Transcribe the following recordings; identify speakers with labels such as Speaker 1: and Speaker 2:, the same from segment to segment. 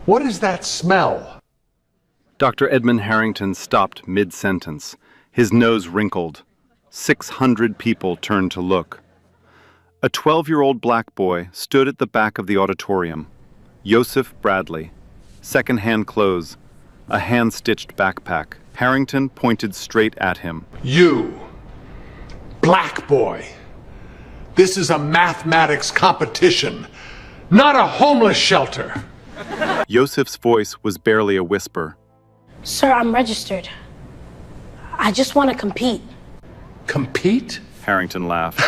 Speaker 1: What is that smell?
Speaker 2: Dr. Edmund Harrington stopped mid-sentence. His nose wrinkled. 600 people turned to look. A 12-year-old black boy stood at the back of the auditorium. Joseph Bradley. Second-hand clothes. A hand-stitched backpack. Harrington pointed straight at him.
Speaker 1: You, black boy. This is a mathematics competition, not a homeless shelter.
Speaker 2: Joseph's voice was barely a whisper.
Speaker 3: Sir, I'm registered. I just want to compete.
Speaker 1: Compete?
Speaker 2: Harrington laughed.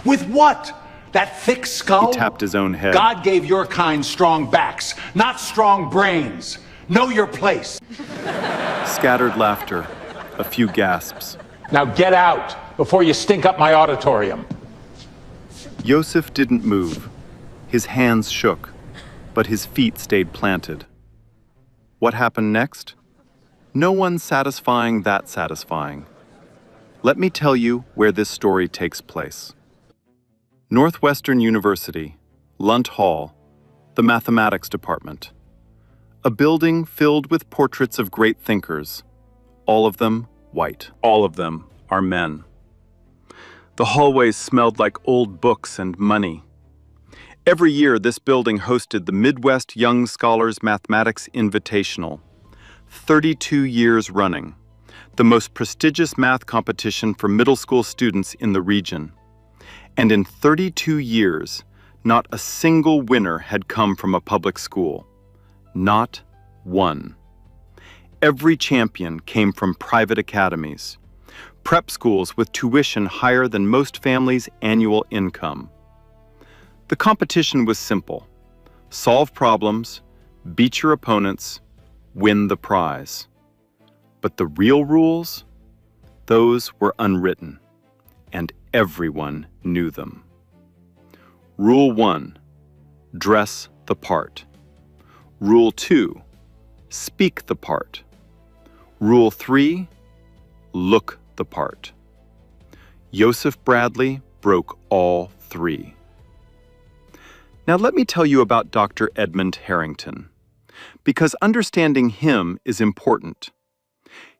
Speaker 1: With what? That thick skull?
Speaker 2: He tapped his own head.
Speaker 1: God gave your kind strong backs, not strong brains. Know your place.
Speaker 2: Scattered laughter. A few gasps.
Speaker 1: Now get out before you stink up my auditorium.
Speaker 2: Joseph didn't move. His hands shook, but his feet stayed planted. What happened next? No one satisfying that satisfying. Let me tell you where this story takes place. Northwestern University, Lunt Hall, the mathematics department. A building filled with portraits of great thinkers, all of them white. All of them are men. The hallways smelled like old books and money. Every year, this building hosted the Midwest Young Scholars Mathematics Invitational, 32 years running, the most prestigious math competition for middle school students in the region. And in 32 years, not a single winner had come from a public school. Not one. Every champion came from private academies, prep schools with tuition higher than most families' annual income. The competition was simple. Solve problems, beat your opponents, win the prize. But the real rules? Those were unwritten, and everyone knew them. Rule 1, dress the part. Rule 2, speak the part. Rule 3, look the part. Joseph Bradley broke all three. Now let me tell you about Dr. Edmund Harrington, because understanding him is important.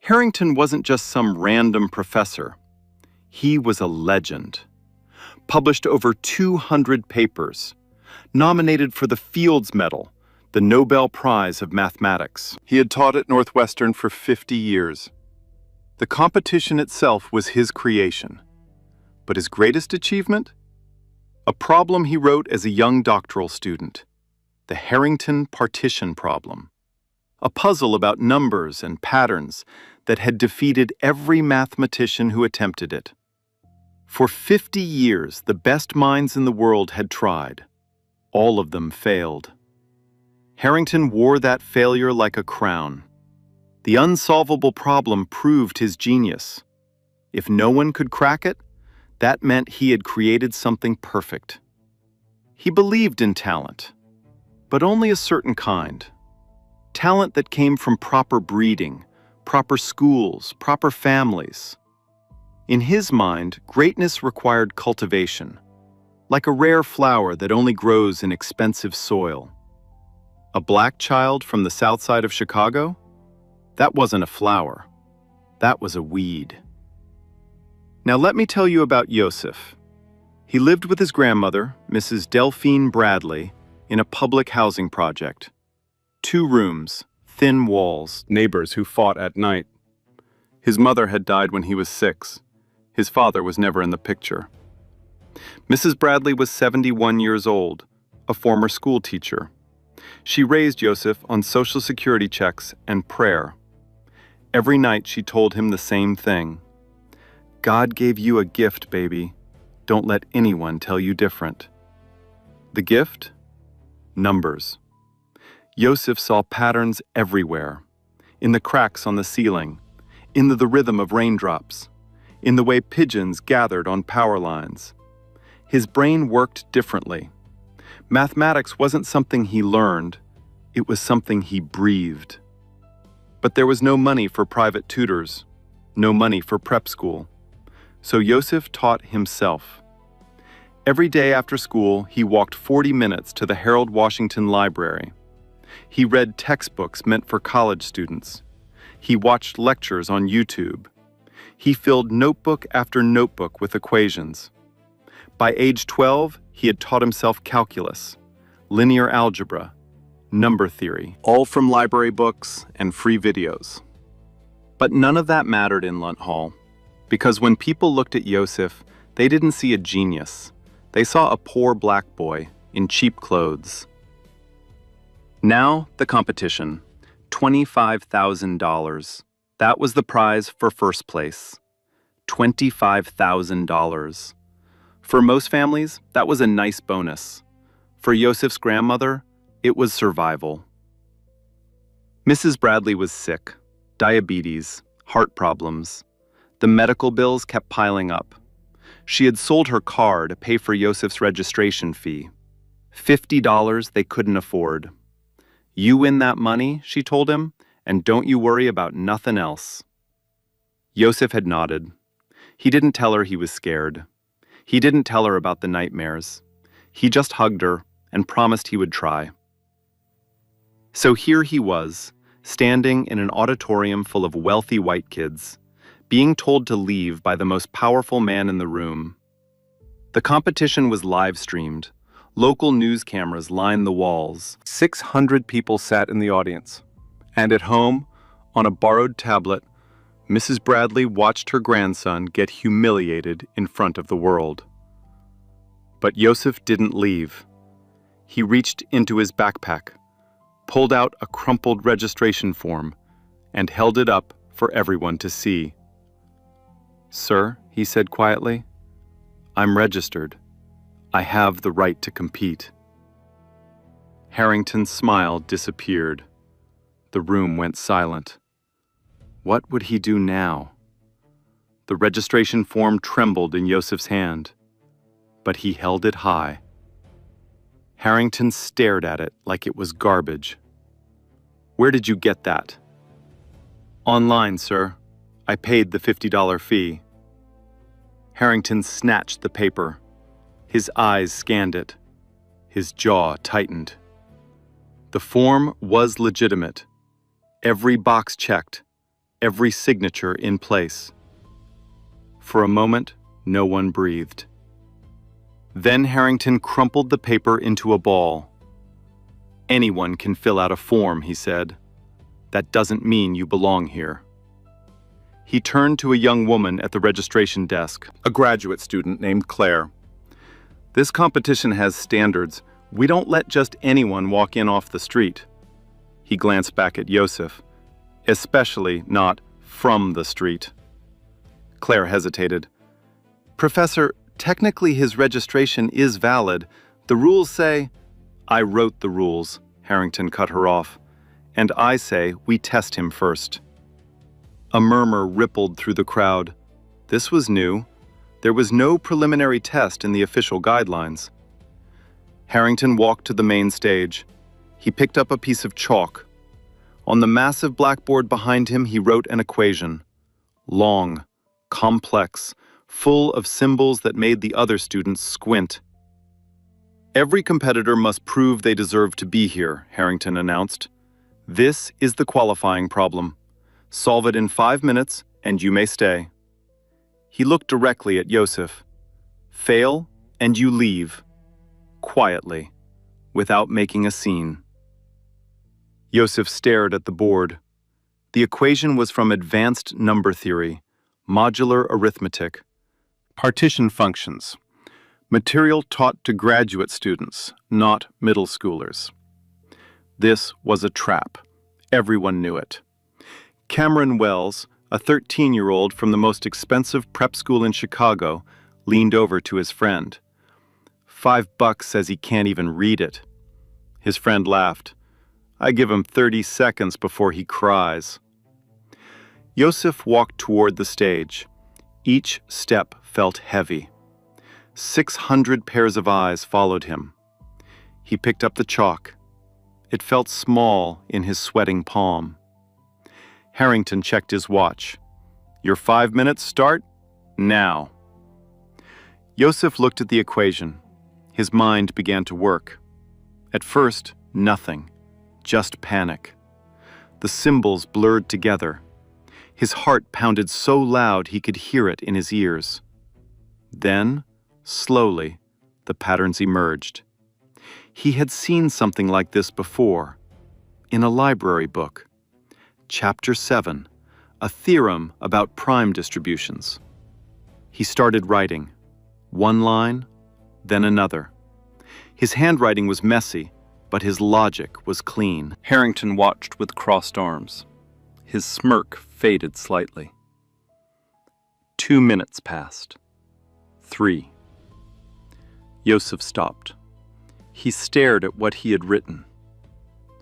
Speaker 2: Harrington wasn't just some random professor. He was a legend. Published over 200 papers, nominated for the Fields Medal, the Nobel Prize of Mathematics. He had taught at Northwestern for 50 years. The competition itself was his creation. But his greatest achievement? A problem he wrote as a young doctoral student, the Harrington partition problem. A puzzle about numbers and patterns that had defeated every mathematician who attempted it. For 50 years, the best minds in the world had tried. All of them failed. Harrington wore that failure like a crown. The unsolvable problem proved his genius. If no one could crack it, that meant he had created something perfect. He believed in talent, but only a certain kind. Talent that came from proper breeding, proper schools, proper families. In his mind, greatness required cultivation, like a rare flower that only grows in expensive soil. A black child from the south side of Chicago? That wasn't a flower. That was a weed. Now let me tell you about Joseph. He lived with his grandmother, Mrs. Delphine Bradley, in a public housing project. 2 rooms, thin walls, neighbors who fought at night. His mother had died when he was 6. His father was never in the picture. Mrs. Bradley was 71 years old, a former school teacher. She raised Joseph on Social Security checks and prayer. Every night she told him the same thing. God gave you a gift, baby. Don't let anyone tell you different. The gift? Numbers. Joseph saw patterns everywhere. In the cracks on the ceiling, in the rhythm of raindrops, in the way pigeons gathered on power lines. His brain worked differently. Mathematics wasn't something he learned, it was something he breathed. But there was no money for private tutors, no money for prep school. So Joseph taught himself. Every day after school, he walked 40 minutes to the Harold Washington Library. He read textbooks meant for college students. He watched lectures on YouTube. He filled notebook after notebook with equations. By age 12, he had taught himself calculus, linear algebra, number theory, all from library books and free videos. But none of that mattered in Lunt Hall, because when people looked at Yosef, they didn't see a genius. They saw a poor black boy in cheap clothes. Now, the competition. $25,000. That was the prize for first place. $25,000. For most families, that was a nice bonus. For Yosef's grandmother, it was survival. Mrs. Bradley was sick. Diabetes, heart problems. The medical bills kept piling up. She had sold her car to pay for Yosef's registration fee. $50 they couldn't afford. You win that money, she told him, and don't you worry about nothing else. Yosef had nodded. He didn't tell her he was scared. He didn't tell her about the nightmares. He just hugged her and promised he would try. So here he was, standing in an auditorium full of wealthy white kids, being told to leave by the most powerful man in the room. The competition was live-streamed. Local news cameras lined the walls. 600 people sat in the audience. And at home, on a borrowed tablet, Mrs. Bradley watched her grandson get humiliated in front of the world. But Yosef didn't leave. He reached into his backpack, pulled out a crumpled registration form, and held it up for everyone to see. "Sir," he said quietly, "I'm registered. I have the right to compete." Harrington's smile disappeared. The room went silent. What would he do now? The registration form trembled in Yosef's hand, but he held it high. Harrington stared at it like it was garbage. "Where did you get that?" "Online, sir. I paid the $50 fee." Harrington snatched the paper. His eyes scanned it. His jaw tightened. The form was legitimate. Every box checked, every signature in place. For a moment, no one breathed. Then Harrington crumpled the paper into a ball. "Anyone can fill out a form," he said. "That doesn't mean you belong here." He turned to a young woman at the registration desk, a graduate student named Claire. "This competition has standards. We don't let just anyone walk in off the street." He glanced back at Yosef. "Especially not from the street." Claire hesitated. "Professor, technically his registration is valid. The rules say—" "I wrote the rules," Harrington cut her off. "And I say we test him first." A murmur rippled through the crowd. This was new. There was no preliminary test in the official guidelines. Harrington walked to the main stage. He picked up a piece of chalk. On the massive blackboard behind him, he wrote an equation. Long, complex, full of symbols that made the other students squint. "Every competitor must prove they deserve to be here," Harrington announced. "This is the qualifying problem. Solve it in 5 minutes, and you may stay." He looked directly at Yosef. "Fail, and you leave. Quietly, without making a scene." Yosef stared at the board. The equation was from advanced number theory, modular arithmetic. Partition functions. Material taught to graduate students, not middle schoolers. This was a trap. Everyone knew it. Cameron Wells, a 13-year-old from the most expensive prep school in Chicago, leaned over to his friend. $5 says he can't even read it. His friend laughed. "I give him 30 seconds before he cries." Yosef walked toward the stage. Each step felt heavy. 600 pairs of eyes followed him. He picked up the chalk. It felt small in his sweating palm. Harrington checked his watch. "Your 5 minutes start now." Yosef looked at the equation. His mind began to work. At first, nothing, just panic. The symbols blurred together. His heart pounded so loud he could hear it in his ears. Then, slowly, the patterns emerged. He had seen something like this before, in a library book. Chapter 7, a theorem about prime distributions. He started writing, one line, then another. His handwriting was messy, but his logic was clean. Harrington watched with crossed arms. His smirk faded slightly. 2 minutes passed. 3. Yosef stopped. He stared at what he had written.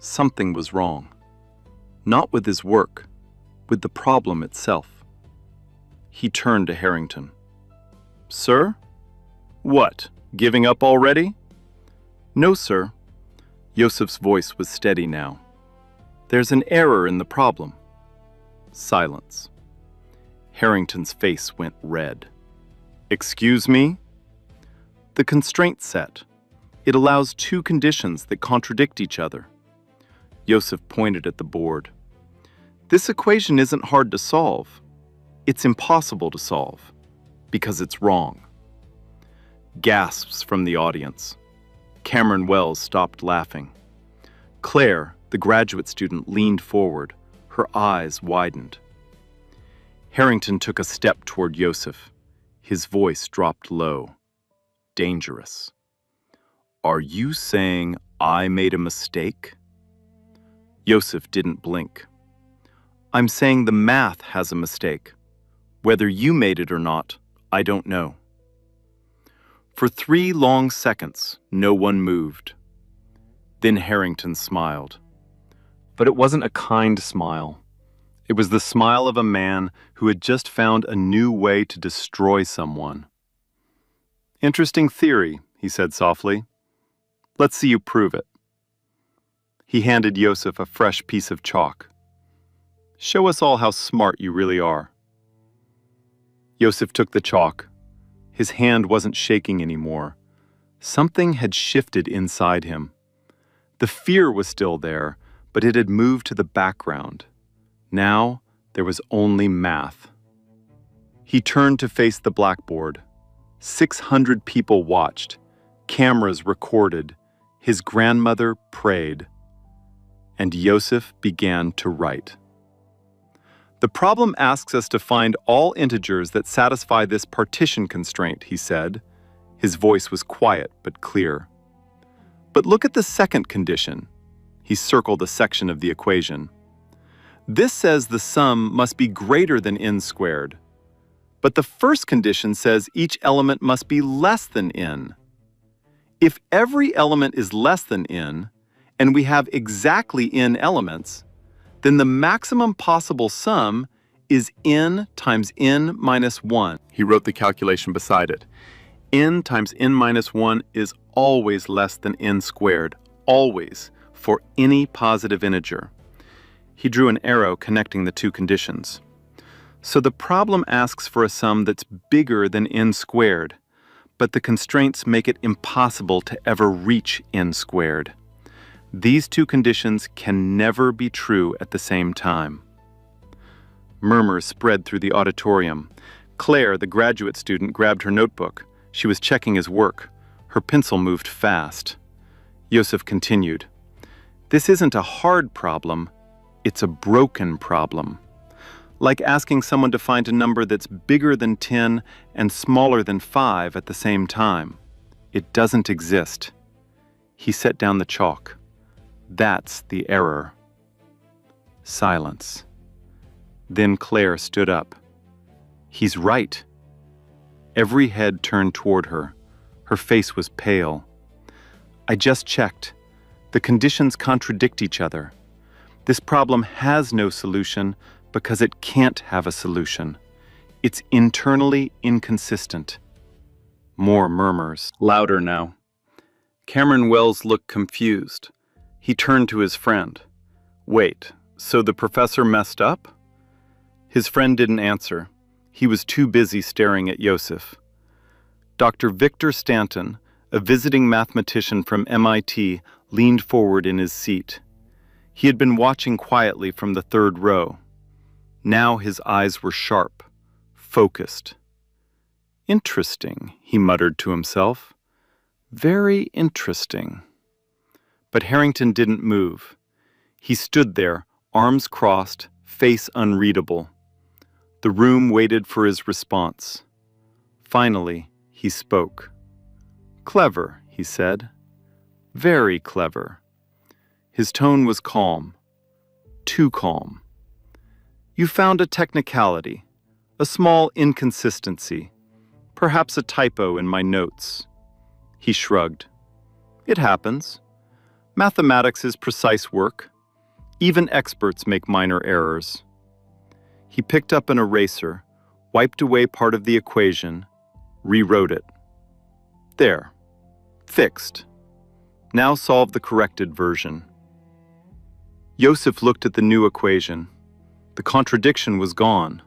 Speaker 2: Something was wrong. Not with his work, with the problem itself. He turned to Harrington. "Sir? What, giving up already?" "No, sir." Yosef's voice was steady now. "There's an error in the problem." Silence. Harrington's face went red. "Excuse me?" "The constraint set. It allows two conditions that contradict each other." Yosef pointed at the board. "This equation isn't hard to solve. It's impossible to solve, because it's wrong." Gasps from the audience. Cameron Wells stopped laughing. Claire, the graduate student, leaned forward. Her eyes widened. Harrington took a step toward Yosef. His voice dropped low. Dangerous. "Are you saying I made a mistake?" Yosef didn't blink. "I'm saying the math has a mistake. Whether you made it or not, I don't know." For 3 long seconds, no one moved. Then Harrington smiled. But it wasn't a kind smile. It was the smile of a man who had just found a new way to destroy someone. "Interesting theory," he said softly. "Let's see you prove it." He handed Yosef a fresh piece of chalk. "Show us all how smart you really are." Yosef took the chalk. His hand wasn't shaking anymore. Something had shifted inside him. The fear was still there, but it had moved to the background. Now, there was only math. He turned to face the blackboard. 600 people watched. Cameras recorded. His grandmother prayed. And Yosef began to write. "The problem asks us to find all integers that satisfy this partition constraint," he said. His voice was quiet but clear. "But look at the second condition." He circled a section of the equation. "This says the sum must be greater than n squared. But the first condition says each element must be less than n. If every element is less than n, and we have exactly n elements, then the maximum possible sum is n times n minus 1. He wrote the calculation beside it. N times n minus 1 is always less than n squared, always, for any positive integer. He drew an arrow connecting the two conditions. So the problem asks for a sum that's bigger than n squared, but the constraints make it impossible to ever reach n squared. These two conditions can never be true at the same time. Murmurs spread through the auditorium. Claire, the graduate student, grabbed her notebook. She was checking his work. Her pencil moved fast. Yosef continued. "This isn't a hard problem. It's a broken problem. Like asking someone to find a number that's bigger than 10 and smaller than 5 at the same time. It doesn't exist." He set down the chalk. "That's the error." Silence. Then Claire stood up. "He's right." Every head turned toward her. Her face was pale. "I just checked. The conditions contradict each other. This problem has no solution because it can't have a solution. It's internally inconsistent." More murmurs, louder now. Cameron Wells looked confused. He turned to his friend. "Wait, so the professor messed up?" His friend didn't answer. He was too busy staring at Yosef. Dr. Victor Stanton, a visiting mathematician from MIT, leaned forward in his seat. He had been watching quietly from the third row. Now his eyes were sharp, focused. "Interesting," he muttered to himself. "Very interesting." But Harrington didn't move. He stood there, arms crossed, face unreadable. The room waited for his response. Finally, he spoke. "Clever," he said. "Very clever." His tone was calm. Too calm. "You found a technicality, a small inconsistency, perhaps a typo in my notes." He shrugged. "It happens. Mathematics is precise work. Even experts make minor errors." He picked up an eraser, wiped away part of the equation, rewrote it. "There. Fixed. Now solve the corrected version." Joseph looked at the new equation. The contradiction was gone,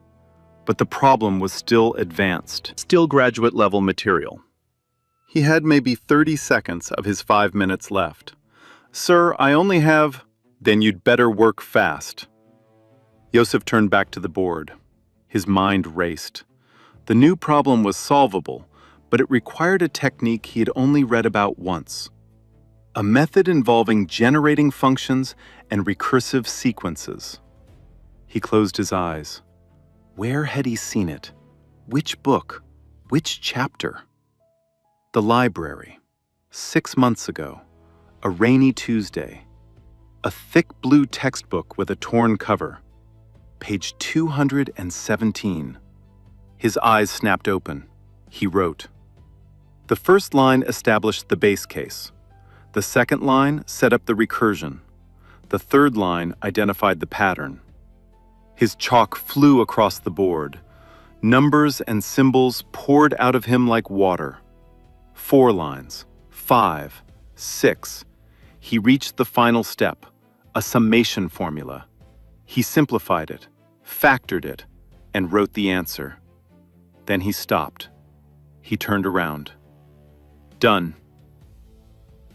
Speaker 2: but the problem was still advanced, still graduate-level material. He had maybe 30 seconds of his 5 minutes left. "Sir, I only have—" "Then you'd better work fast." Joseph turned back to the board. His mind raced. The new problem was solvable, but it required a technique he had only read about once. A method involving generating functions and recursive sequences. He closed his eyes. Where had he seen it? Which book? Which chapter? The library. 6 months ago. A rainy Tuesday. A thick blue textbook with a torn cover. Page 217. His eyes snapped open. He wrote. The first line established the base case. The second line set up the recursion. The third line identified the pattern. His chalk flew across the board. Numbers and symbols poured out of him like water. 4 lines, 5, 6. He reached the final step, a summation formula. He simplified it, factored it, and wrote the answer. Then he stopped. He turned around. Done.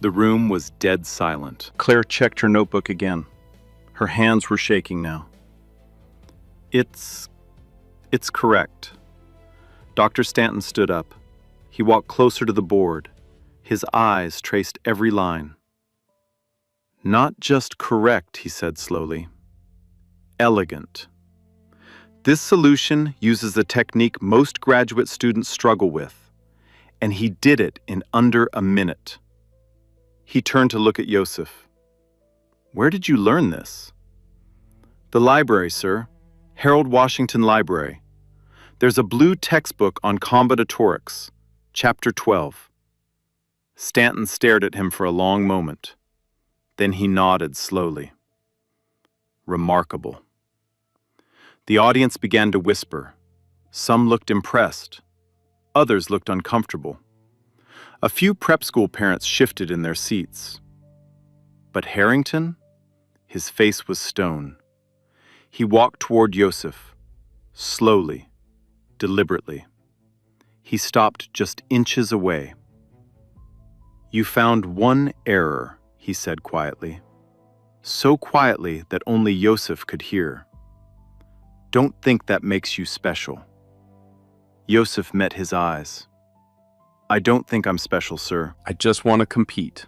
Speaker 2: The room was dead silent. Claire checked her notebook again. Her hands were shaking now. It's correct. Dr. Stanton stood up. He walked closer to the board. His eyes traced every line. Not just correct, he said slowly. Elegant. This solution uses a technique most graduate students struggle with, and he did it in under a minute. He turned to look at Joseph. Where did you learn this? The library, sir. Harold Washington Library. There's a blue textbook on combinatorics, chapter 12. Stanton stared at him for a long moment. Then he nodded slowly. Remarkable. The audience began to whisper. Some looked impressed. Others looked uncomfortable. A few prep school parents shifted in their seats. But Harrington? His face was stone. He walked toward Joseph, slowly, deliberately. He stopped just inches away. You found one error, he said quietly. So quietly that only Joseph could hear. Don't think that makes you special. Joseph met his eyes. I don't think I'm special, sir. I just want to compete.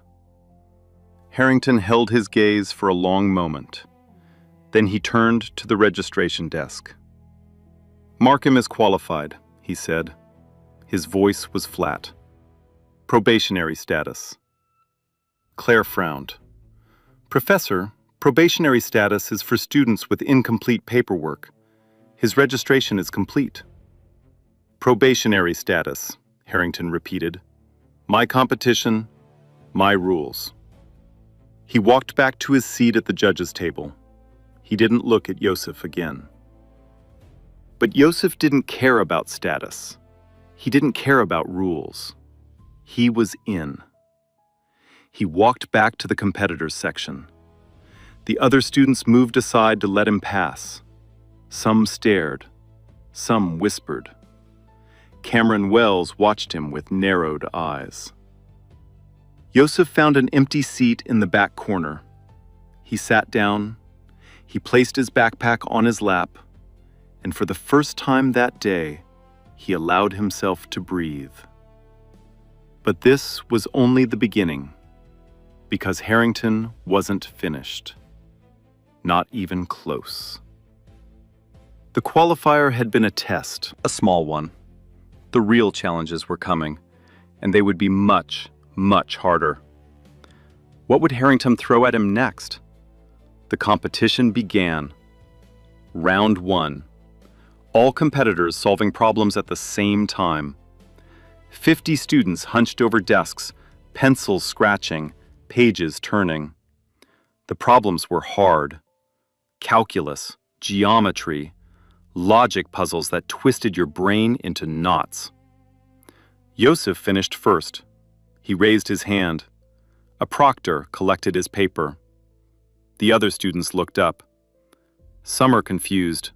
Speaker 2: Harrington held his gaze for a long moment. Then he turned to the registration desk. Mark him as qualified, he said. His voice was flat. Probationary status. Claire frowned. Professor, probationary status is for students with incomplete paperwork. His registration is complete. Probationary status, Harrington repeated. My competition, my rules. He walked back to his seat at the judges' table. He didn't look at Joseph again. But Joseph didn't care about status. He didn't care about rules. He was in. He walked back to the competitors section. The other students moved aside to let him pass. Some stared. Some whispered. Cameron Wells watched him with narrowed eyes. Yosef found an empty seat in the back corner. He sat down, he placed his backpack on his lap, and for the first time that day, he allowed himself to breathe. But this was only the beginning, because Harrington wasn't finished. Not even close. The qualifier had been a test, a small one. The real challenges were coming, and they would be much, much harder. What would Harrington throw at him next? The competition began. Round 1. All competitors solving problems at the same time. 50 students hunched over desks, pencils scratching, pages turning. The problems were hard. Calculus, geometry, logic puzzles that twisted your brain into knots. Yosef finished first. He raised his hand. A proctor collected his paper. The other students looked up. Some are confused.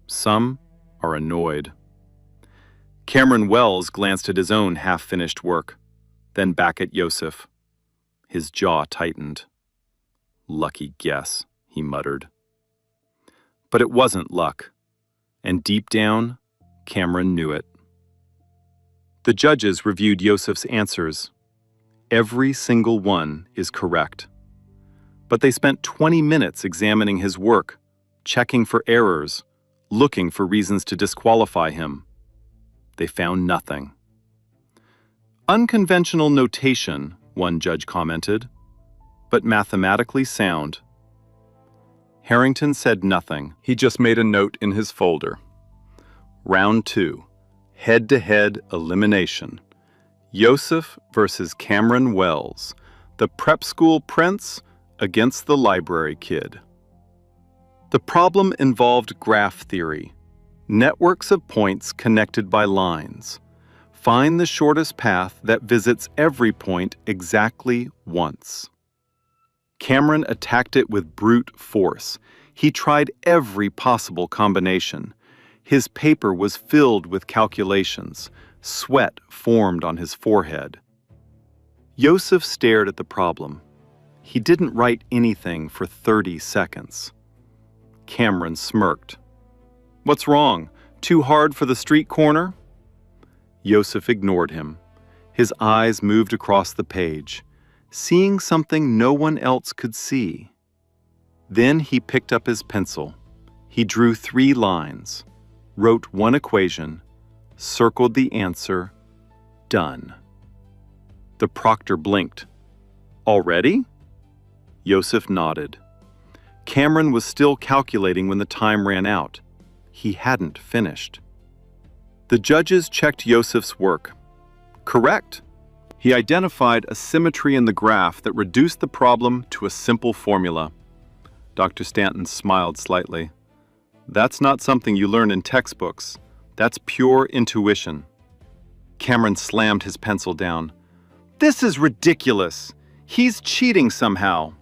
Speaker 2: Some are annoyed. Cameron Wells glanced at his own half-finished work, then back at Yosef. His jaw tightened. Lucky guess, he muttered. But it wasn't luck, and deep down, Cameron knew it. The judges reviewed Yosef's answers. Every single one is correct. But they spent 20 minutes examining his work, checking for errors, looking for reasons to disqualify him. They found nothing. Unconventional notation, one judge commented, but mathematically sound. Harrington said nothing. He just made a note in his folder. Round 2, head-to-head elimination. Yosef versus Cameron Wells, the prep school prince against the library kid. The problem involved graph theory, networks of points connected by lines. Find the shortest path that visits every point exactly once. Cameron attacked it with brute force. He tried every possible combination. His paper was filled with calculations. Sweat formed on his forehead. Yosef stared at the problem. He didn't write anything for 30 seconds. Cameron smirked. What's wrong? Too hard for the street corner? Yosef ignored him. His eyes moved across the page, seeing something no one else could see. Then he picked up his pencil. He drew 3 lines, wrote one equation, circled the answer, done. The proctor blinked. Already? Yosef nodded. Cameron was still calculating when the time ran out. He hadn't finished. The judges checked Yosef's work. Correct. He identified a symmetry in the graph that reduced the problem to a simple formula. Dr. Stanton smiled slightly. That's not something you learn in textbooks. That's pure intuition. Cameron slammed his pencil down. This is ridiculous. He's cheating somehow.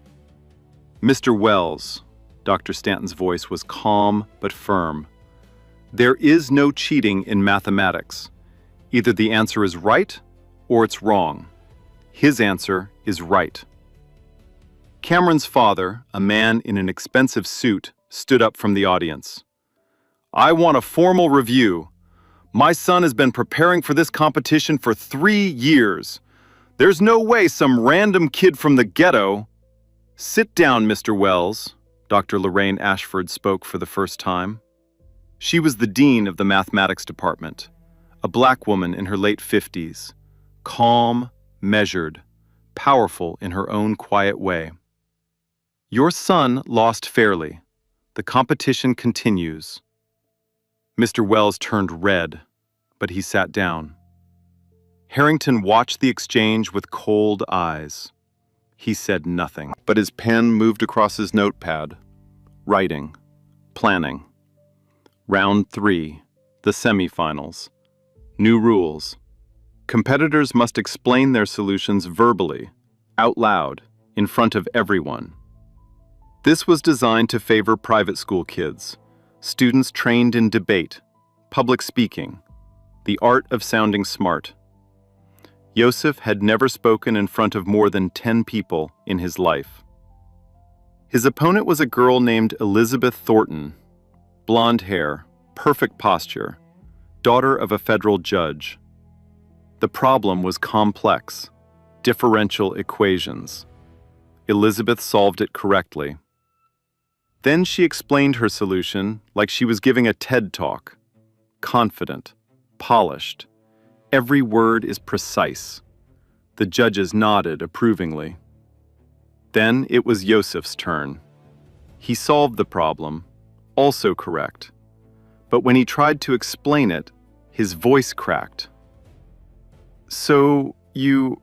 Speaker 2: Mr. Wells, Dr. Stanton's voice was calm but firm. There is no cheating in mathematics. Either the answer is right or it's wrong. His answer is right. Cameron's father, a man in an expensive suit, stood up from the audience. I want a formal review. My son has been preparing for this competition for 3 years. There's no way some random kid from the ghetto... Sit down, Mr. Wells, Dr. Lorraine Ashford spoke for the first time. She was the dean of the mathematics department, a black woman in her late 50s, calm, measured, powerful in her own quiet way. Your son lost fairly. The competition continues. Mr. Wells turned red, but he sat down. Harrington watched the exchange with cold eyes. He said nothing, but his pen moved across his notepad. Writing. Planning. Round 3. The semifinals. New rules. Competitors must explain their solutions verbally, out loud, in front of everyone. This was designed to favor private school kids, students trained in debate, public speaking, The art of sounding smart. Yosef had never spoken in front of more than 10 people in his life. His opponent was a girl named Elizabeth Thornton, blonde hair, perfect posture, daughter of a federal judge. The problem was complex, differential equations. Elizabeth solved it correctly. Then she explained her solution like she was giving a TED talk. Confident, polished. Every word is precise. The judges nodded approvingly. Then it was Yosef's turn. He solved the problem, also correct. But when he tried to explain it, his voice cracked. So you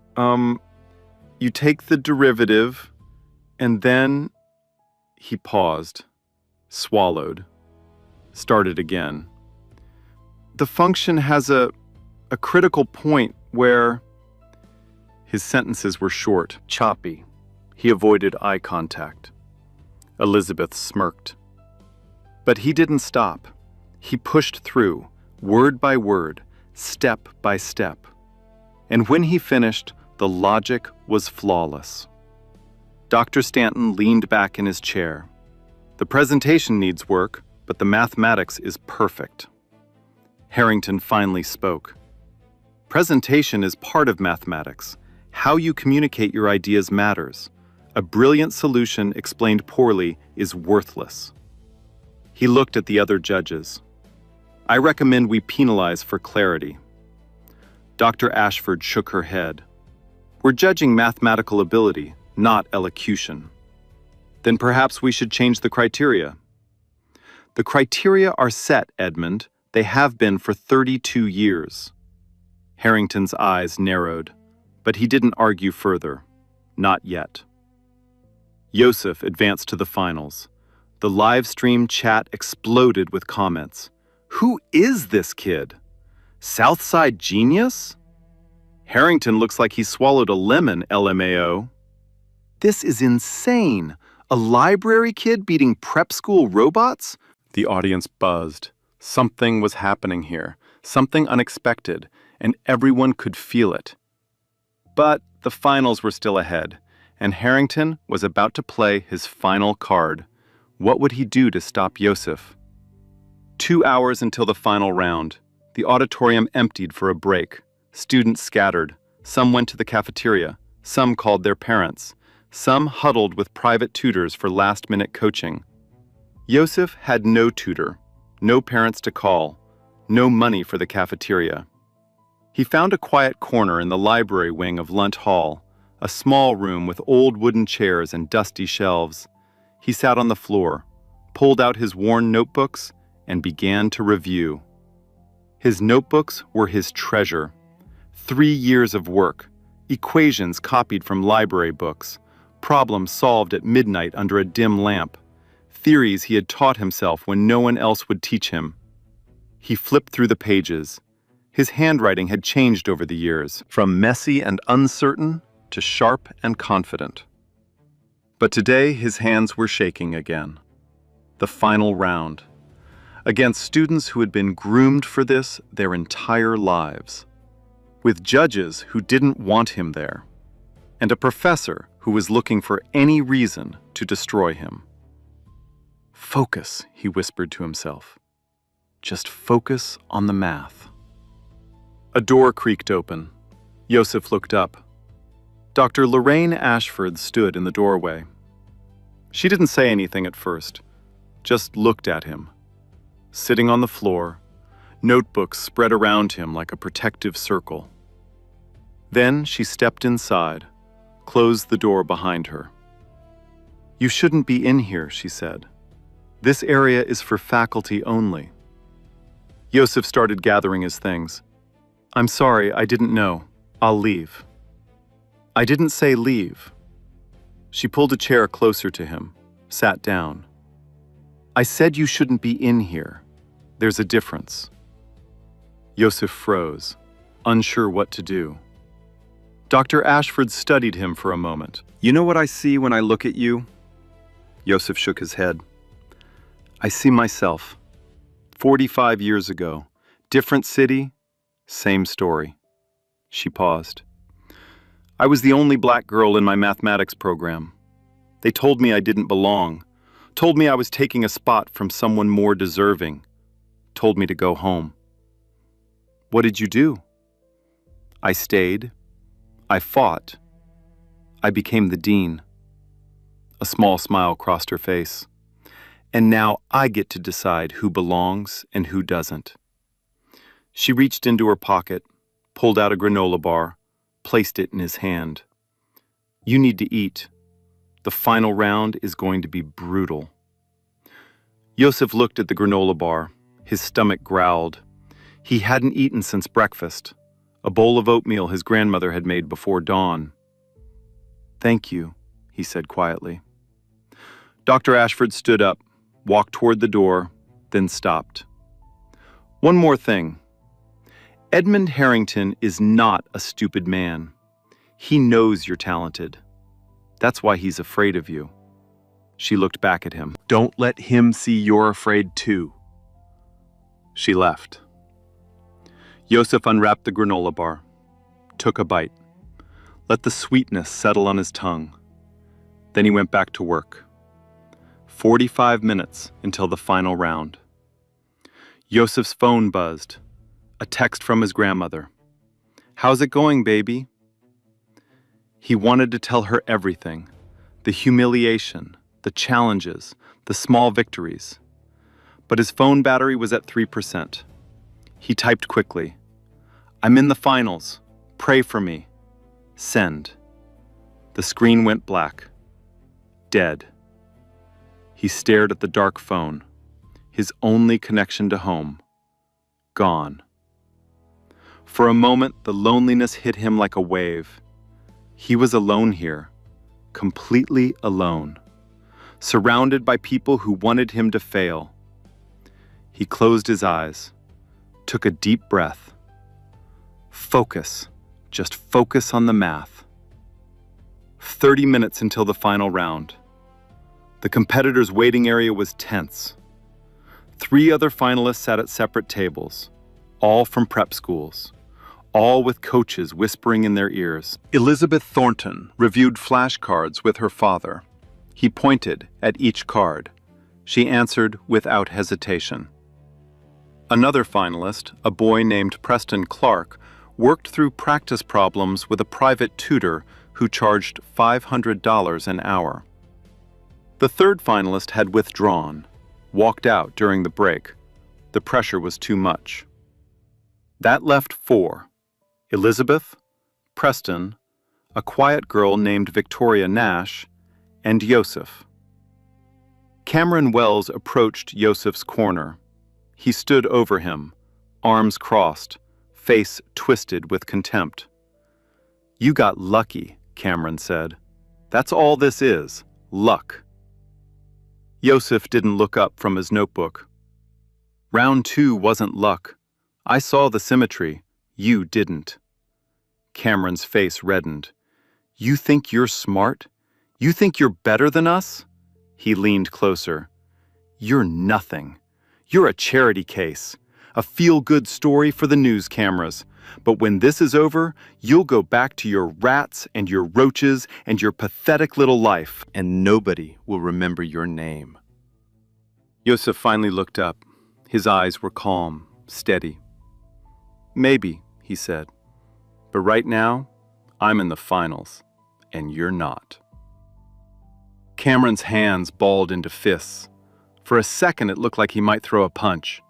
Speaker 2: take the derivative, and then... He paused, swallowed, started again. The function has a critical point where... His sentences were short, choppy. He avoided eye contact. Elizabeth smirked. But he didn't stop. He pushed through, word by word, step by step. And when he finished, the logic was flawless. Dr. Stanton leaned back in his chair. The presentation needs work, but the mathematics is perfect. Harrington finally spoke. Presentation is part of mathematics. How you communicate your ideas matters. A brilliant solution explained poorly is worthless. He looked at the other judges. I recommend we penalize for clarity. Dr. Ashford shook her head. We're judging mathematical ability, not elocution. Then perhaps we should change the criteria. The criteria are set, Edmund. They have been for 32 years. Harrington's eyes narrowed, but he didn't argue further. Not yet. Yosef advanced to the finals. The live stream chat exploded with comments. Who is this kid? Southside genius? Harrington looks like he swallowed a lemon, LMAO. This is insane. A library kid beating prep school robots? The audience buzzed. Something was happening here, something unexpected, and everyone could feel it. But the finals were still ahead, and Harrington was about to play his final card. What would he do to stop Yosef? 2 hours until the final round. The auditorium emptied for a break. Students scattered. Some went to the cafeteria. Some called their parents. Some huddled with private tutors for last-minute coaching. Yosef had no tutor, no parents to call, no money for the cafeteria. He found a quiet corner in the library wing of Lunt Hall, a small room with old wooden chairs and dusty shelves. He sat on the floor, pulled out his worn notebooks, and began to review. His notebooks were his treasure. 3 years of work, equations copied from library books, problems solved at midnight under a dim lamp, theories he had taught himself when no one else would teach him. He flipped through the pages. His handwriting had changed over the years, from messy and uncertain to sharp and confident. But today his hands were shaking again. The final round. Against students who had been groomed for this their entire lives. With judges who didn't want him there. And a professor who was looking for any reason to destroy him. Focus, he whispered to himself. Just focus on the math. A door creaked open. Yosef looked up. Dr. Lorraine Ashford stood in the doorway. She didn't say anything at first, just looked at him. Sitting on the floor, notebooks spread around him like a protective circle. Then she stepped inside, closed the door behind her. You shouldn't be in here, she said. This area is for faculty only. Yosef started gathering his things. I'm sorry, I didn't know. I'll leave. I didn't say leave. She pulled a chair closer to him, sat down. I said you shouldn't be in here. There's a difference. Yosef froze, unsure what to do. Dr. Ashford studied him for a moment. You know what I see when I look at you? Yosef shook his head. I see myself. 45 years ago, different city, Same story. She paused. I was the only black girl in my mathematics program. They told me I didn't belong, told me I was taking a spot from someone more deserving, told me to go home. What did you do? I stayed. I fought. I became the dean. A small smile crossed her face. And now I get to decide who belongs and who doesn't. She reached into her pocket, pulled out a granola bar, placed it in his hand. You need to eat. The final round is going to be brutal. Yosef looked at the granola bar. His stomach growled. He hadn't eaten since breakfast, a bowl of oatmeal his grandmother had made before dawn. Thank you, he said quietly. Dr. Ashford stood up, walked toward the door, then stopped. One more thing. Edmund Harrington is not a stupid man. He knows you're talented. That's why he's afraid of you. She looked back at him. Don't let him see you're afraid too. She left. Yosef unwrapped the granola bar, took a bite, let the sweetness settle on his tongue. Then he went back to work. 45 minutes until the final round. Yosef's phone buzzed. A text from his grandmother. How's it going, baby? He wanted to tell her everything. The humiliation, the challenges, the small victories. But his phone battery was at 3%. He typed quickly. I'm in the finals. Pray for me. Send. The screen went black. Dead. He stared at the dark phone. His only connection to home. Gone. For a moment, the loneliness hit him like a wave. He was alone here, completely alone, surrounded by people who wanted him to fail. He closed his eyes, took a deep breath. Focus, just focus on the math. 30 minutes until the final round. The competitors' waiting area was tense. 3 other finalists sat at separate tables, all from prep schools. All with coaches whispering in their ears. Elizabeth Thornton reviewed flashcards with her father. He pointed at each card. She answered without hesitation. Another finalist, a boy named Preston Clark, worked through practice problems with a private tutor who charged $500 an hour. The third finalist had withdrawn, walked out during the break. The pressure was too much. That left 4. Elizabeth, Preston, a quiet girl named Victoria Nash, and Yosef. Cameron Wells approached Yosef's corner. He stood over him, arms crossed, face twisted with contempt. You got lucky, Cameron said. That's all this is, luck. Yosef didn't look up from his notebook. Round 2 wasn't luck. I saw the symmetry. You didn't. Cameron's face reddened. You think you're smart? You think you're better than us? He leaned closer. You're nothing. You're a charity case, a feel-good story for the news cameras. But when this is over, you'll go back to your rats and your roaches and your pathetic little life, and nobody will remember your name. Yosef finally looked up. His eyes were calm, steady. Maybe, he said. But right now, I'm in the finals, and you're not. Cameron's hands balled into fists. For a second, it looked like he might throw a punch.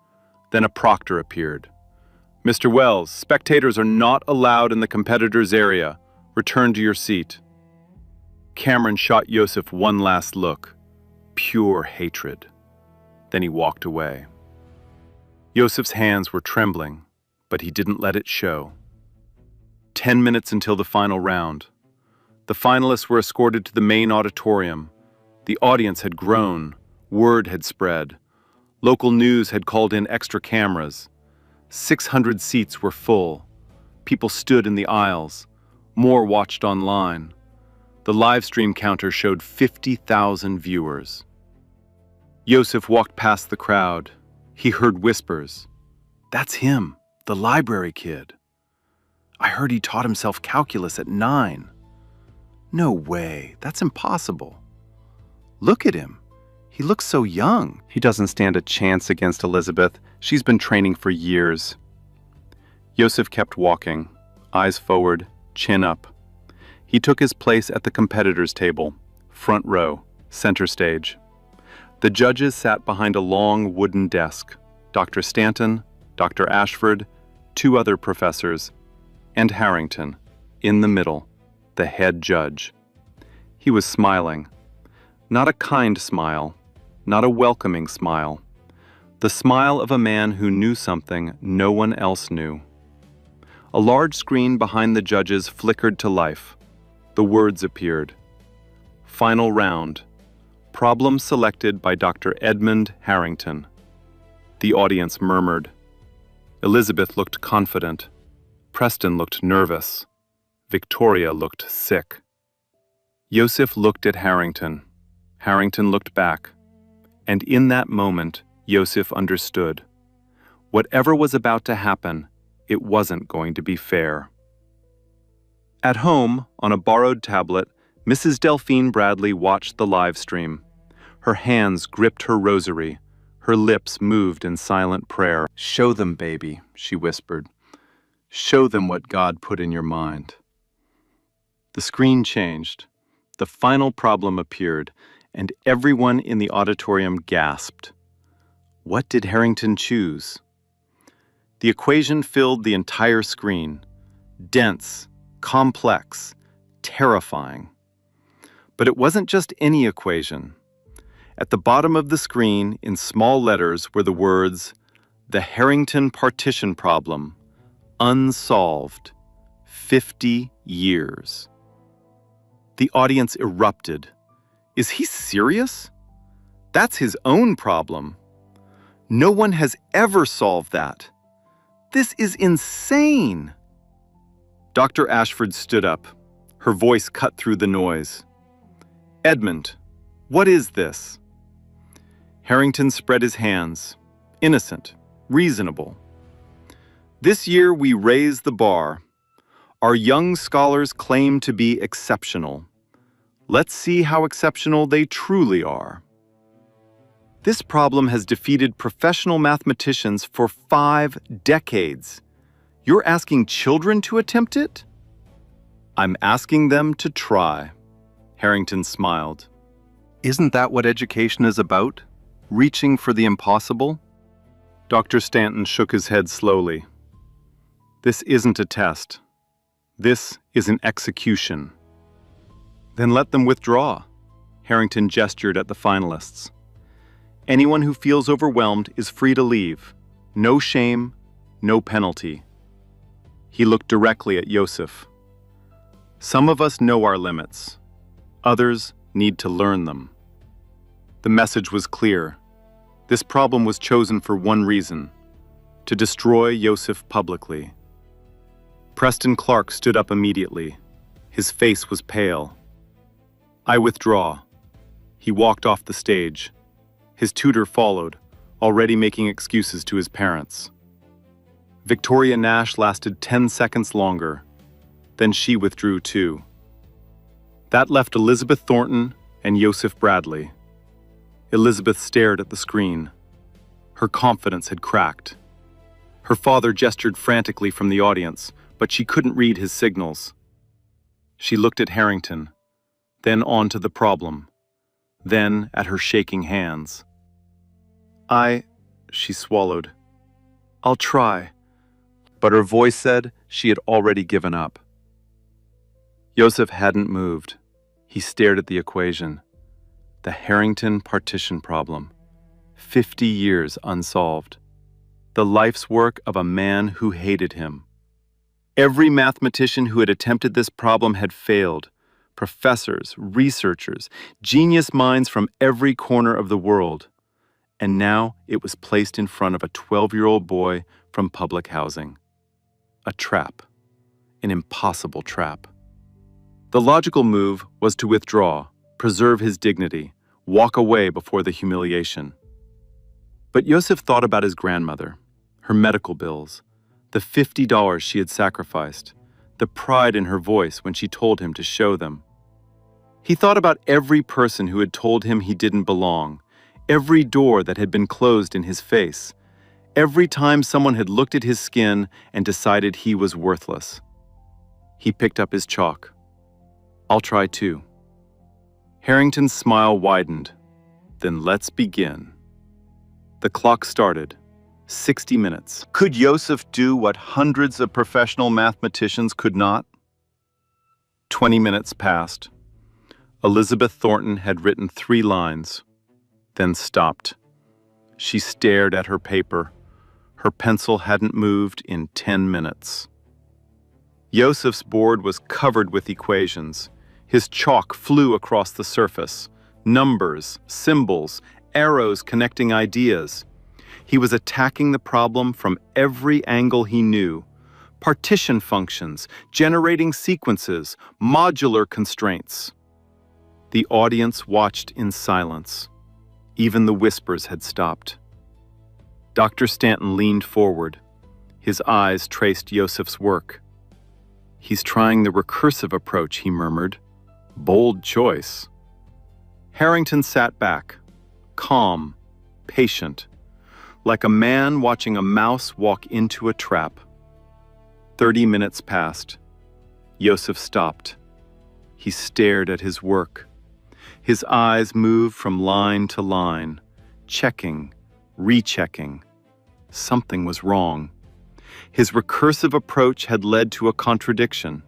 Speaker 2: Then a proctor appeared. Mr. Wells, spectators are not allowed in the competitor's area. Return to your seat. Cameron shot Yosef one last look. Pure hatred. Then he walked away. Yosef's hands were trembling, but he didn't let it show. 10 minutes until the final round. The finalists were escorted to the main auditorium. The audience had grown. Word had spread. Local news had called in extra cameras. 600 seats were full. People stood in the aisles. More watched online. The live stream counter showed 50,000 viewers. Yosef walked past the crowd. He heard whispers. That's him, The library kid. I heard he taught himself calculus at 9. No way, that's impossible. Look at him. He looks so young. He doesn't stand a chance against Elizabeth. She's been training for years. Yosef kept walking, eyes forward, chin up. He took his place at the competitors' table, front row, center stage. The judges sat behind a long wooden desk. Dr. Stanton, Dr. Ashford, 2 other professors, and Harrington, in the middle, the head judge. He was smiling. Not a kind smile, not a welcoming smile. The smile of a man who knew something no one else knew. A large screen behind the judges flickered to life. The words appeared. Final round. Problem selected by Dr. Edmund Harrington. The audience murmured. Elizabeth looked confident. Preston looked nervous. Victoria looked sick. Yosef looked at Harrington. Harrington looked back. And in that moment, Yosef understood. Whatever was about to happen, it wasn't going to be fair. At home, on a borrowed tablet, Mrs. Delphine Bradley watched the live stream. Her hands gripped her rosary. Her lips moved in silent prayer. "Show them, baby," she whispered. "Show them what God put in your mind." The screen changed. The final problem appeared, and everyone in the auditorium gasped. What did Harrington choose? The equation filled the entire screen. Dense, complex, terrifying. But it wasn't just any equation. At the bottom of the screen, in small letters, were the words, "The Harrington partition problem, unsolved, 50 years." The audience erupted. Is he serious? That's his own problem. No one has ever solved that. This is insane. Dr. Ashford stood up. Her voice cut through the noise. "Edmund, what is this?" Harrington spread his hands. Innocent, reasonable. "This year we raise the bar. Our young scholars claim to be exceptional. Let's see how exceptional they truly are. This problem has defeated professional mathematicians for 5 decades. You're asking children to attempt it?" "I'm asking them to try," Harrington smiled. "Isn't that what education is about? Reaching for the impossible?" Dr. Stanton shook his head slowly. "This isn't a test. This is an execution." "Then let them withdraw." Harrington gestured at the finalists. "Anyone who feels overwhelmed is free to leave. No shame, no penalty." He looked directly at Yosef. "Some of us know our limits. Others need to learn them." The message was clear. This problem was chosen for one reason: to destroy Yosef publicly. Preston Clark stood up immediately. His face was pale. "I withdraw." He walked off the stage. His tutor followed, already making excuses to his parents. Victoria Nash lasted 10 seconds longer. Then she withdrew too. That left Elizabeth Thornton and Yosef Bradley. Elizabeth stared at the screen. Her confidence had cracked. Her father gestured frantically from the audience, but she couldn't read his signals. She looked at Harrington, then on to the problem, then at her shaking hands. She swallowed. "I'll try." But her voice said she had already given up. Yosef hadn't moved. He stared at the equation. The Harrington partition problem. 50 years unsolved. The life's work of a man who hated him. Every mathematician who had attempted this problem had failed. Professors, researchers, genius minds from every corner of the world. And now it was placed in front of a 12-year-old boy from public housing. A trap. An impossible trap. The logical move was to withdraw, preserve his dignity, walk away before the humiliation. But Yosef thought about his grandmother, her medical bills, The $50 she had sacrificed, the pride in her voice when she told him to show them. He thought about every person who had told him he didn't belong, every door that had been closed in his face, every time someone had looked at his skin and decided he was worthless. He picked up his chalk. "I'll try too." Harrington's smile widened. "Then let's begin." The clock started. 60 minutes. Could Joseph do what hundreds of professional mathematicians could not? 20 minutes passed. Elizabeth Thornton had written 3 lines, then stopped. She stared at her paper. Her pencil hadn't moved in 10 minutes. Joseph's board was covered with equations. His chalk flew across the surface. Numbers, symbols, arrows connecting ideas. He was attacking the problem from every angle he knew. Partition functions, generating sequences, modular constraints. The audience watched in silence. Even the whispers had stopped. Dr. Stanton leaned forward. His eyes traced Joseph's work. "He's trying the recursive approach," he murmured. "Bold choice." Harrington sat back, calm, patient, like a man watching a mouse walk into a trap. 30 minutes passed. Joseph stopped. He stared at his work. His eyes moved from line to line, checking, rechecking. Something was wrong. His recursive approach had led to a contradiction,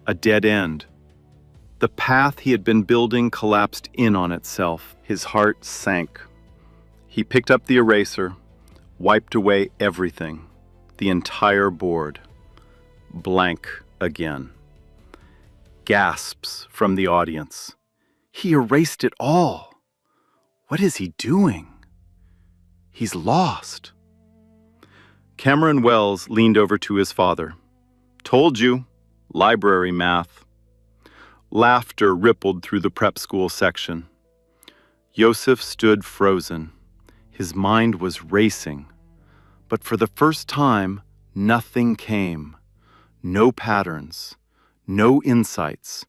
Speaker 2: a dead end. The path he had been building collapsed in on itself. His heart sank. He picked up the eraser, wiped away everything, the entire board. Blank again. Gasps from the audience. He erased it all. What is he doing? He's lost. Cameron Wells leaned over to his father. "Told you, library math." Laughter rippled through the prep school section. Joseph stood frozen. His mind was racing. But for the first time, nothing came. No patterns, no insights,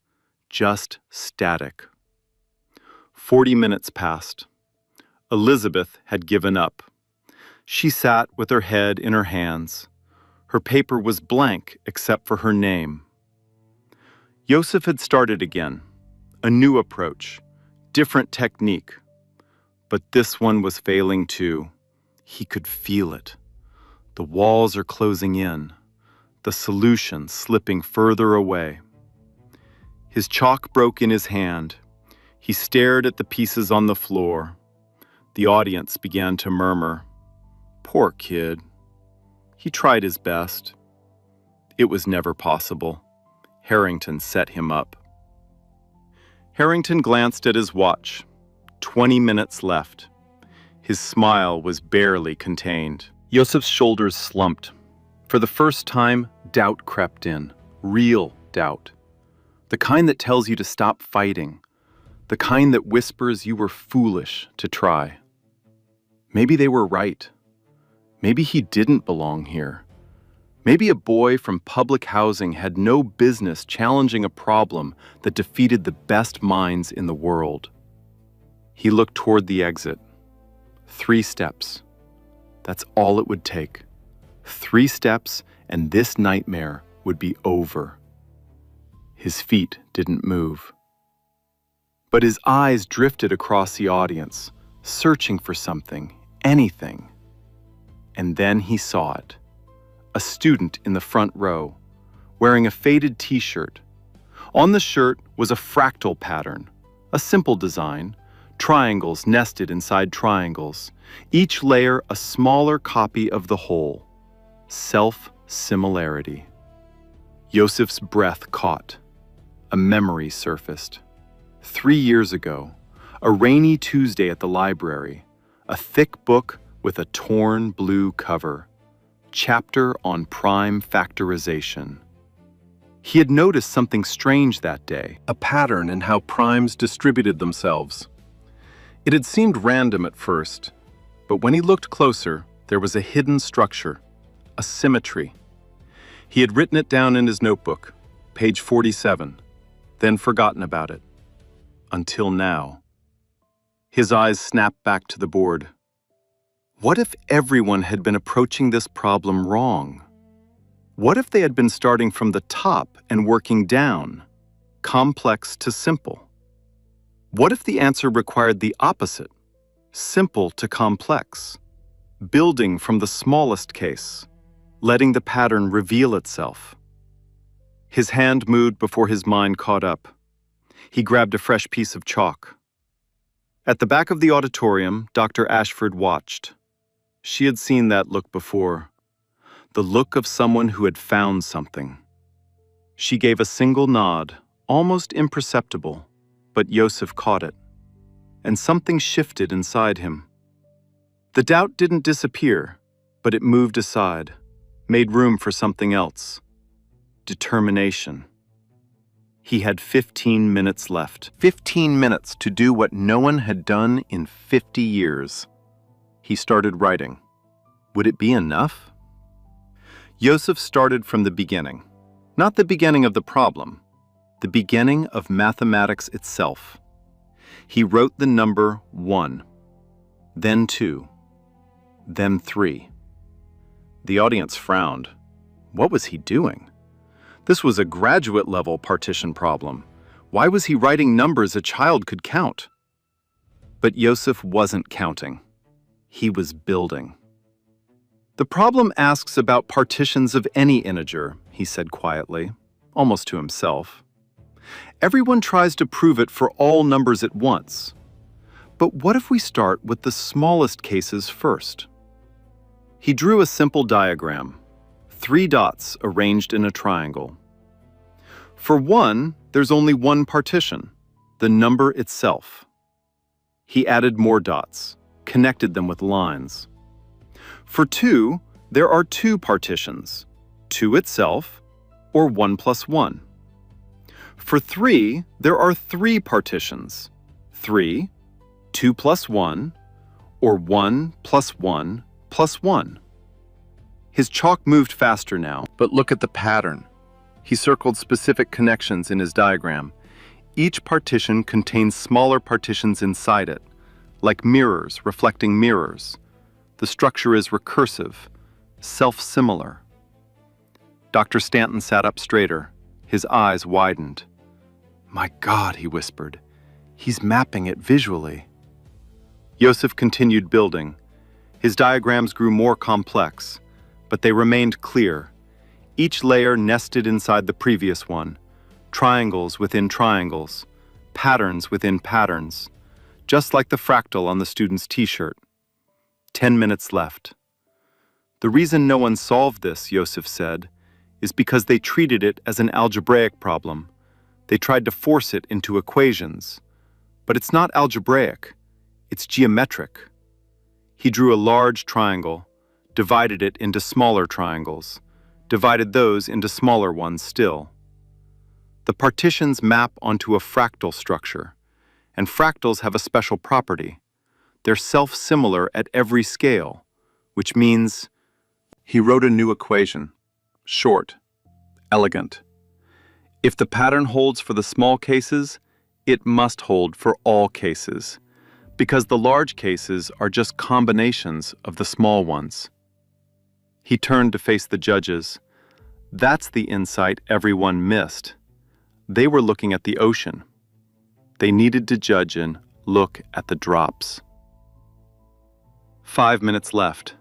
Speaker 2: just static. 40 minutes passed. Elizabeth had given up. She sat with her head in her hands. Her paper was blank except for her name. Joseph had started again. A new approach, different technique. But this one was failing too. He could feel it. The walls are closing in. The solution slipping further away. His chalk broke in his hand. He stared at the pieces on the floor. The audience began to murmur. Poor kid. He tried his best. It was never possible. Harrington set him up. Harrington glanced at his watch. 20 minutes left. His smile was barely contained. Joseph's shoulders slumped. For the first time, doubt crept in. Real doubt. The kind that tells you to stop fighting. The kind that whispers you were foolish to try. Maybe they were right. Maybe he didn't belong here. Maybe a boy from public housing had no business challenging a problem that defeated the best minds in the world. He looked toward the exit. 3 steps. That's all it would take. 3 steps, and this nightmare would be over. His feet didn't move. But his eyes drifted across the audience, searching for something, anything. And then he saw it. A student in the front row, wearing a faded t-shirt. On the shirt was a fractal pattern, a simple design, triangles nested inside triangles, each layer a smaller copy of the whole. Self-similarity. Joseph's breath caught. A memory surfaced. 3 years ago, a rainy Tuesday at the library, a thick book with a torn blue cover. Chapter on prime factorization. He had noticed something strange that day, a pattern in how primes distributed themselves. It had seemed random at first, but when he looked closer, there was a hidden structure, a symmetry. He had written it down in his notebook, page 47, then forgotten about it. Until now. His eyes snapped back to the board. What if everyone had been approaching this problem wrong? What if they had been starting from the top and working down, complex to simple? What if the answer required the opposite, simple to complex, building from the smallest case, letting the pattern reveal itself? His hand moved before his mind caught up. He grabbed a fresh piece of chalk. At the back of the auditorium, Dr. Ashford watched. She had seen that look before, the look of someone who had found something. She gave a single nod, almost imperceptible, but Yosef caught it, and something shifted inside him. The doubt didn't disappear, but it moved aside, made room for something else. Determination. He had 15 minutes left. 15 minutes to do what no one had done in 50 years. He started writing. Would it be enough? Yosef started from the beginning. Not the beginning of the problem, the beginning of mathematics itself. He wrote the number 1, then 2, then 3. The audience frowned. What was he doing? This was a graduate-level partition problem. Why was he writing numbers a child could count? But Yosef wasn't counting. He was building. The problem asks about partitions of any integer, he said quietly, almost to himself. Everyone tries to prove it for all numbers at once. But what if we start with the smallest cases first? He drew a simple diagram, 3 dots arranged in a triangle. For 1, there's only one partition, the number itself. He added more dots, connected them with lines. For 2, there are 2 partitions, 2 itself, or 1 plus 1. For 3, there are 3 partitions, 3, 2 plus 1, or 1 plus 1 plus 1. His chalk moved faster now, but look at the pattern. He circled specific connections in his diagram. Each partition contains smaller partitions inside it, like mirrors reflecting mirrors. The structure is recursive, self-similar. Dr. Stanton sat up straighter. His eyes widened. My God, he whispered. He's mapping it visually. Yosef continued building. His diagrams grew more complex, but they remained clear. Each layer nested inside the previous one, triangles within triangles, patterns within patterns, just like the fractal on the student's t-shirt. 10 minutes left. The reason no one solved this, Yosef said, is because they treated it as an algebraic problem. They tried to force it into equations. But it's not algebraic, it's geometric. He drew a large triangle, divided it into smaller triangles, divided those into smaller ones still. The partitions map onto a fractal structure, and fractals have a special property. They're self-similar at every scale, which means he wrote a new equation. Short, elegant. If the pattern holds for the small cases, it must hold for all cases, because the large cases are just combinations of the small ones. He turned to face the judges. That's the insight everyone missed. They were looking at the ocean. They needed to judge and look at the drops. 5 minutes left.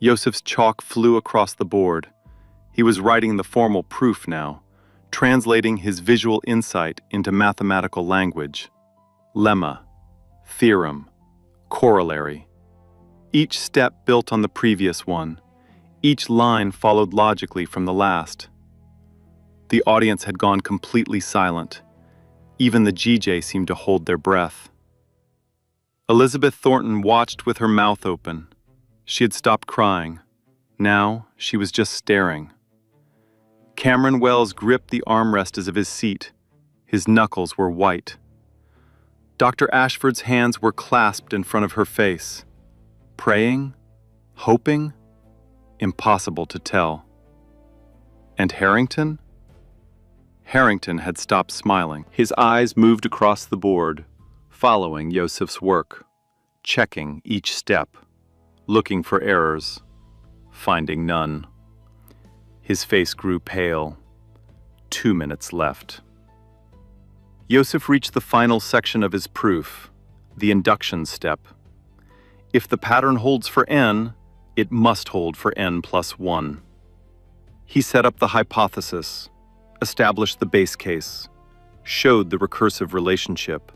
Speaker 2: Yosef's chalk flew across the board. He was writing the formal proof now, translating his visual insight into mathematical language. Lemma, theorem, corollary. Each step built on the previous one. Each line followed logically from the last. The audience had gone completely silent. Even the GJ seemed to hold their breath. Elizabeth Thornton watched with her mouth open. She had stopped crying. Now she was just staring. Cameron Wells gripped the armrests of his seat. His knuckles were white. Dr. Ashford's hands were clasped in front of her face. Praying? Hoping? Impossible to tell. And Harrington? Harrington had stopped smiling. His eyes moved across the board, following Yosef's work, checking each step, looking for errors, finding none. His face grew pale. 2 minutes left. Yosef reached the final section of his proof, the induction step. If the pattern holds for n, it must hold for n plus 1. He set up the hypothesis, established the base case, showed the recursive relationship.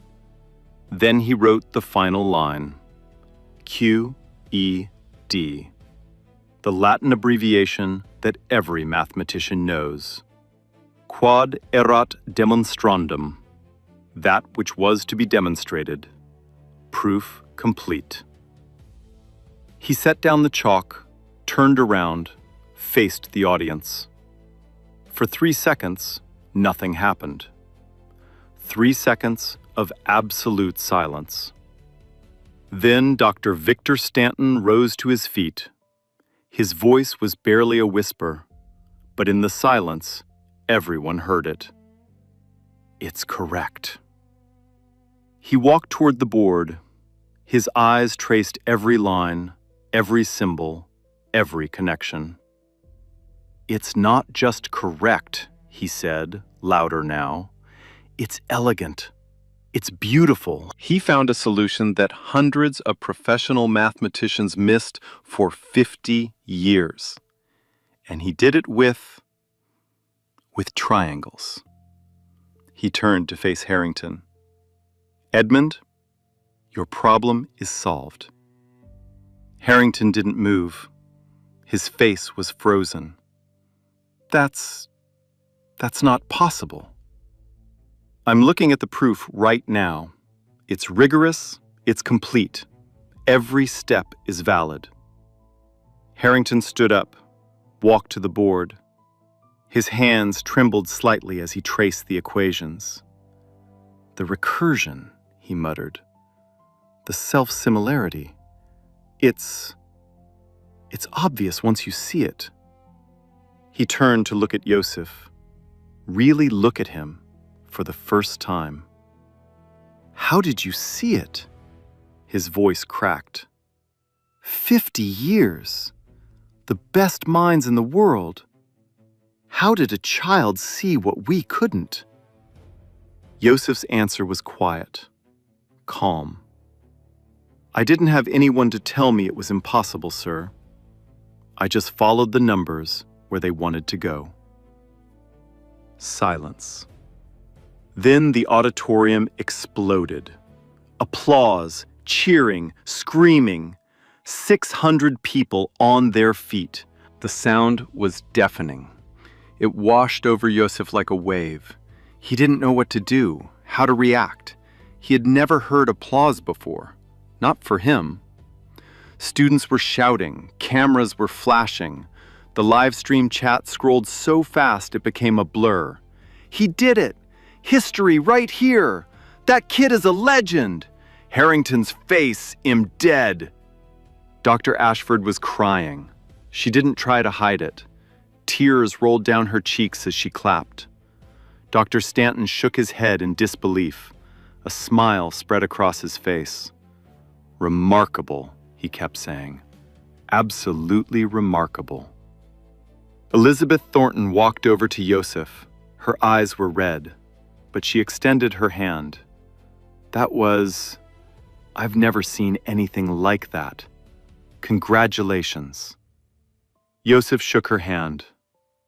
Speaker 2: Then he wrote the final line, QED, the Latin abbreviation that every mathematician knows. Quod erat demonstrandum, that which was to be demonstrated. Proof complete. He set down the chalk, turned around, faced the audience. For 3 seconds, nothing happened. 3 seconds of absolute silence. Then Dr. Victor Stanton rose to his feet. His voice was barely a whisper, but in the silence, everyone heard it. It's correct. He walked toward the board. His eyes traced every line, every symbol, every connection. It's not just correct, he said, louder now. It's elegant. It's beautiful. He found a solution that hundreds of professional mathematicians missed for 50 years. And he did it with triangles. He turned to face Harrington. Edmund, your problem is solved. Harrington didn't move. His face was frozen. That's not possible. I'm looking at the proof right now. It's rigorous, it's complete. Every step is valid. Harrington stood up, walked to the board. His hands trembled slightly as he traced the equations. The recursion, he muttered. The self-similarity. It's obvious once you see it. He turned to look at Yosef. Really look at him for the first time. How did you see it? His voice cracked. 50 years. The best minds in the world. How did a child see what we couldn't? Yosef's answer was quiet, calm. I didn't have anyone to tell me it was impossible, sir. I just followed the numbers where they wanted to go. Silence. Then the auditorium exploded. Applause, cheering, screaming. 600 people on their feet. The sound was deafening. It washed over Yosef like a wave. He didn't know what to do, how to react. He had never heard applause before. Not for him. Students were shouting, cameras were flashing. The live stream chat scrolled so fast it became a blur. He did it! History right here! That kid is a legend! Harrington's face am dead. Dr. Ashford was crying. She didn't try to hide it. Tears rolled down her cheeks as she clapped. Dr. Stanton shook his head in disbelief. A smile spread across his face. Remarkable, he kept saying. Absolutely remarkable. Elizabeth Thornton walked over to Yosef. Her eyes were red, but she extended her hand. I've never seen anything like that. Congratulations. Yosef shook her hand.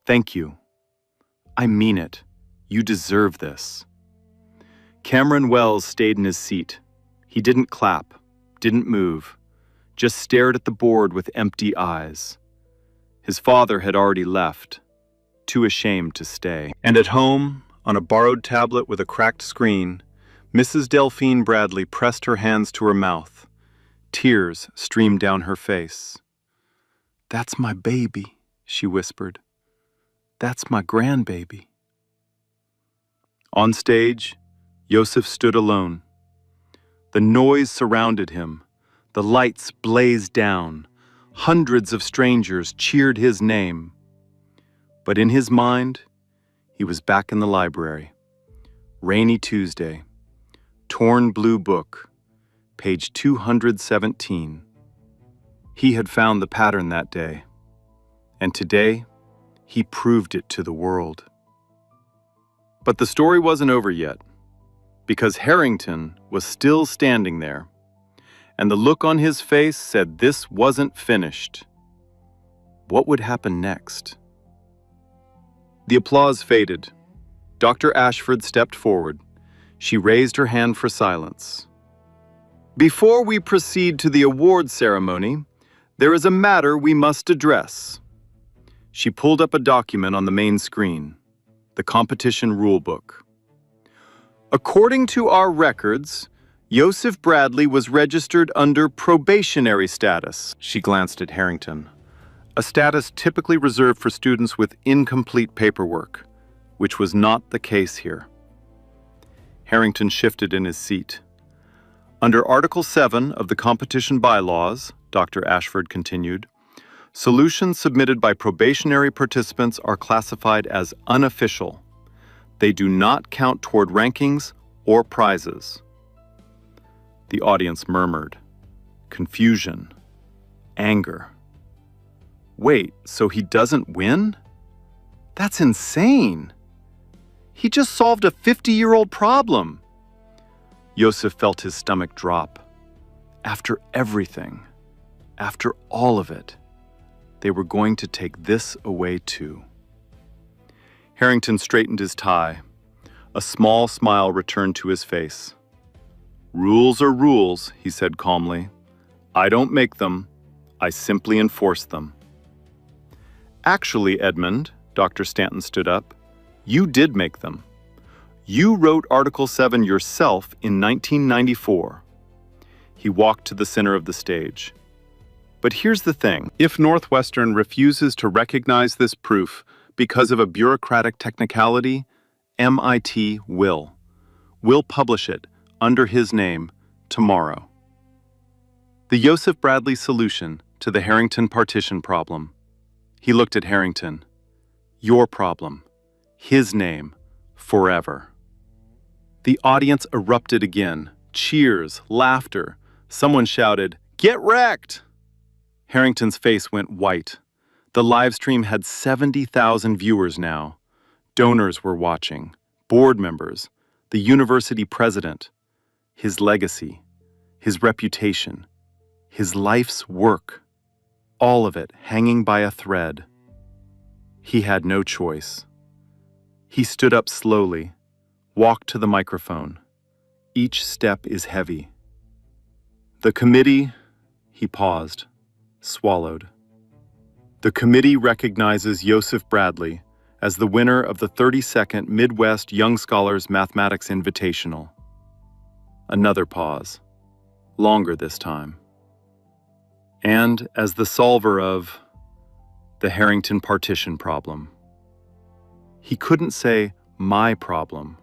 Speaker 2: Thank you. I mean it. You deserve this. Cameron Wells stayed in his seat. He didn't clap, didn't move, just stared at the board with empty eyes. His father had already left, too ashamed to stay. And at home, on a borrowed tablet with a cracked screen, Mrs. Delphine Bradley pressed her hands to her mouth. Tears streamed down her face. That's my baby, she whispered. That's my grandbaby. On stage, Yosef stood alone. The noise surrounded him. The lights blazed down. Hundreds of strangers cheered his name. But in his mind, he was back in the library. Rainy Tuesday. Torn blue book. Page 217. He had found the pattern that day. And today, he proved it to the world. But the story wasn't over yet, because Harrington was still standing there, and the look on his face said this wasn't finished. What would happen next? The applause faded. Dr. Ashford stepped forward. She raised her hand for silence. Before we proceed to the award ceremony, there is a matter we must address. She pulled up a document on the main screen, the competition rulebook. According to our records, Joseph Bradley was registered under probationary status. She glanced at Harrington. A status typically reserved for students with incomplete paperwork, which was not the case here. Harrington shifted in his seat. Under Article 7 of the competition bylaws, Dr. Ashford continued, solutions submitted by probationary participants are classified as unofficial. They do not count toward rankings or prizes. The audience murmured. Confusion. Anger. Wait, so he doesn't win? That's insane. He just solved a 50-year-old problem. Joseph felt his stomach drop. After everything, after all of it, they were going to take this away too. Harrington straightened his tie. A small smile returned to his face. Rules are rules, he said calmly. I don't make them, I simply enforce them. Actually, Edmund, Dr. Stanton stood up, you did make them. You wrote Article 7 yourself in 1994. He walked to the center of the stage. But here's the thing. If Northwestern refuses to recognize this proof because of a bureaucratic technicality, MIT will. We'll publish it under his name tomorrow. The Joseph Bradley solution to the Harrington partition problem. He looked at Harrington. Your problem. His name. Forever. The audience erupted again. Cheers, laughter. Someone shouted, "Get wrecked!" Harrington's face went white. The live stream had 70,000 viewers now. Donors were watching, board members, the university president. His legacy, his reputation, his life's work, all of it hanging by a thread. He had no choice. He stood up slowly, walked to the microphone. Each step is heavy. The committee, he paused, swallowed. The committee recognizes Joseph Bradley as the winner of the 32nd Midwest Young Scholars Mathematics Invitational. Another pause, longer this time. And as the solver of the Harrington partition problem. He couldn't say, my problem,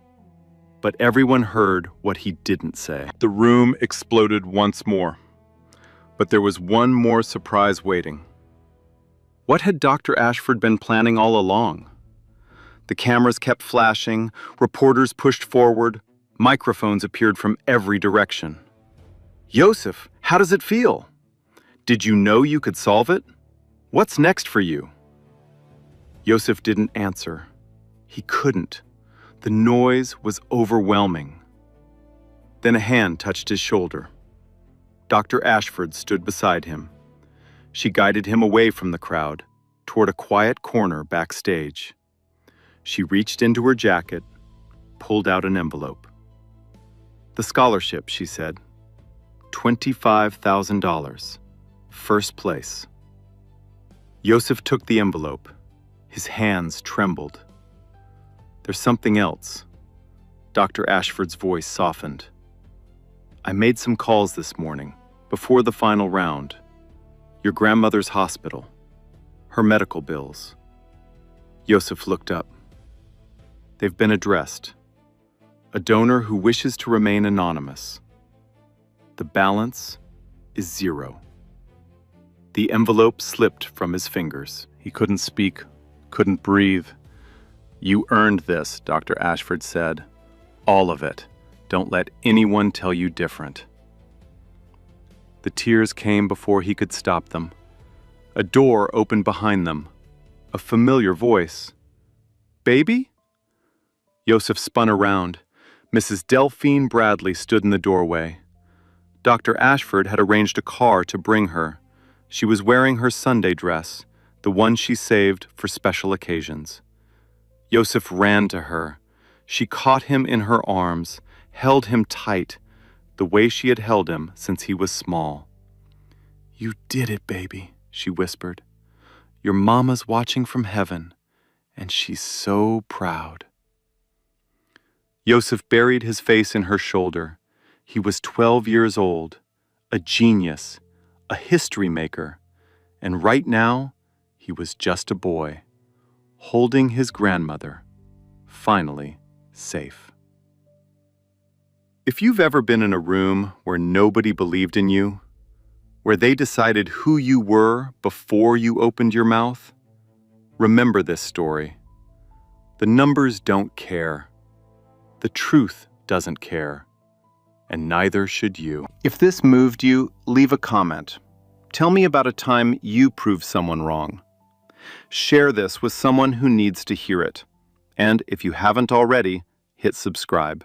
Speaker 2: but everyone heard what he didn't say. The room exploded once more, but there was one more surprise waiting. What had Dr. Ashford been planning all along? The cameras kept flashing, reporters pushed forward, microphones appeared from every direction. Joseph, how does it feel? Did you know you could solve it? What's next for you? Joseph didn't answer. He couldn't. The noise was overwhelming. Then a hand touched his shoulder. Dr. Ashford stood beside him. She guided him away from the crowd, toward a quiet corner backstage. She reached into her jacket, pulled out an envelope. The scholarship, she said. $25,000. First place. Joseph took the envelope. His hands trembled. There's something else. Dr. Ashford's voice softened. I made some calls this morning, before the final round. Your grandmother's hospital. Her medical bills. Joseph looked up. They've been addressed. A donor who wishes to remain anonymous. The balance is 0. The envelope slipped from his fingers. He couldn't speak, couldn't breathe. "You earned this," Dr. Ashford said. "All of it. Don't let anyone tell you different." The tears came before he could stop them. A door opened behind them. A familiar voice. "Baby?" Yosef spun around. Mrs. Delphine Bradley stood in the doorway. Dr. Ashford had arranged a car to bring her. She was wearing her Sunday dress, the one she saved for special occasions. Yosef ran to her. She caught him in her arms, held him tight, the way she had held him since he was small. "You did it, baby," she whispered. "Your mama's watching from heaven, and she's so proud." Yosef buried his face in her shoulder. He was 12 years old, a genius, a history maker, and right now he was just a boy, holding his grandmother, finally safe. If you've ever been in a room where nobody believed in you, where they decided who you were before you opened your mouth, remember this story. The numbers don't care. The truth doesn't care. And neither should you. If this moved you, leave a comment. Tell me about a time you proved someone wrong. Share this with someone who needs to hear it. And if you haven't already, hit subscribe.